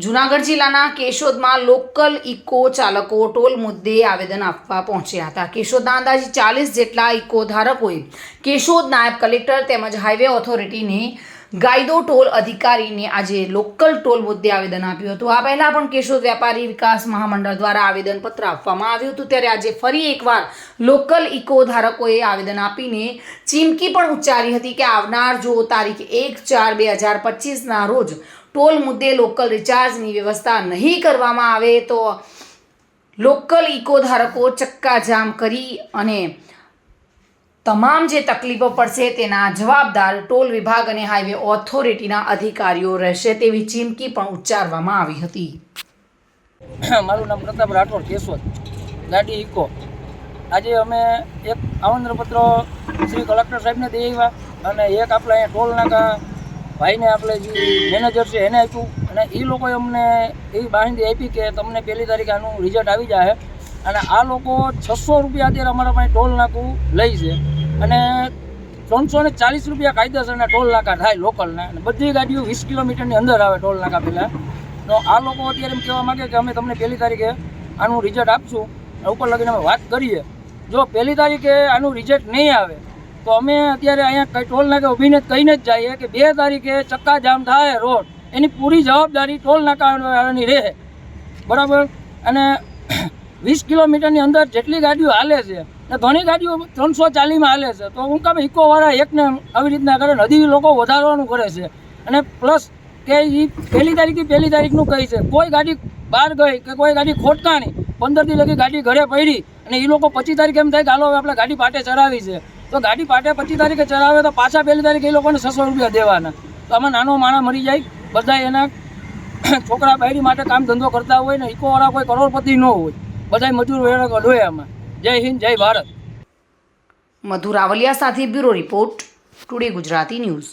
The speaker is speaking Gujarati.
જૂનાગઢ જિલ્લાના કેશોદમાં લોકલ ઇકો ચાલકો ટોલ મુદ્દે આવેદન આપવા પહોંચ્યા હતા. કેશોદના અંદાજે 40 જેટલા ઇકો ધારકોએ કેશોદ નાયબ કલેક્ટર તેમજ હાઈવે ઓથોરિટીને ગાયદો ટોલ અધિકારીને આજે લોકલ ટોલ મુદ્દે આવેદન આપ્યું હતું. આ પહેલા પણ કેશોદ વેપારી વિકાસ મહામંડળ દ્વારા આવેદનપત્ર આપવામાં આવ્યું હતું. ત્યારે આજે ફરી એકવાર લોકલ ઇકો ધારકોએ આવેદન આપીને ચીમકી પણ ઉચ્ચારી હતી કે આવનાર જો તારીખ 1/4/2025ના રોજ ટોલ મુદ્દે લોકલ રિચાર્જની વ્યવસ્થા નહીં કરવામાં આવે તો લોકલ ઇકો ધારકો ચક્કાજામ કરી અને તમામ જે તકલીફો પડશે તેના જવાબદાર ટોલ વિભાગ અને હાઈવે ઓથોરિટીના અધિકારીઓ રહેશે તેવી ચીમકી પણ ઉચ્ચારવામાં આવી હતી. મારું નામ પ્રતાપ રાઠોડ, કેશોદ ગાડી ઇકો. આજે અમે એક આમંત્રણપત્ર શ્રી કલેક્ટર સાહેબને દઈ આવ્યા અને એક આપણે અહીંયા ટોલ નાકા ભાઈને આપણે જે મેનેજર છે એને આપ્યું અને એ લોકોએ અમને એવી બાંહેધરી આપી કે તમને 1 તારીખે આનું રિઝલ્ટ આવી જાય અને આ લોકો 600 રૂપિયા અત્યારે અમારા પાસે ટોલ નાકું લઈ છે અને 340 રૂપિયા કાયદેસરના ટોલ નાકા થાય લોકલના અને બધી ગાડીઓ 20 કિલોમીટરની અંદર આવે ટોલ નાકા પહેલાં. તો આ લોકો અત્યારે એમ કહેવા માગે કે અમે તમને 1 તારીખે આનું રિઝલ્ટ આપશું. ઉપર લગીને અમે વાત કરીએ, જો 1 તારીખે આનું રિઝલ્ટ નહીં આવે તો અમે અત્યારે અહીંયા કંઈ ટોલ નાકા ઊભીને કહીને જ જઈએ કે 2 તારીખે ચક્કાજામ થાય રોડ, એની પૂરી જવાબદારી ટોલ નાકાની રહે, બરાબર. અને 20 કિલોમીટરની અંદર જેટલી ગાડીઓ હાલે છે ને ઘણી ગાડીઓ 340માં હાલે છે તો હું કામ ઇકોવાળા એકને આવી રીતના કરે, હજી લોકો વધારવાનું કરે છે. અને પ્લસ કે એ 1 તારીખથી 1 તારીખનું કહે છે, કોઈ ગાડી બહાર ગઈ કે કોઈ ગાડી ખોટકાણી 15 દી લગી ગાડી ઘરે પડી અને એ લોકો 25 તારીખે એમ થાય કે હાલો આપણે ગાડી પાટે ચડાવી છે તો ગાડી પાટે 25 તારીખે ચડાવે તો પાછા 1 તારીખે એ લોકોને 600 રૂપિયા દેવાના. તો આમાં નાનો માણસ મરી જાય, બધા એના છોકરા બાયડી માટે કામ ધંધો કરતા હોય ને ઇકોવાળા કોઈ કરોડપતિ ન હોય, બધા મજૂર વેરા કઢોય આમાં. જય હિન્દ, જય ભારત. મધુ રાવલિયા સાથે bureau report, today Gujarati news.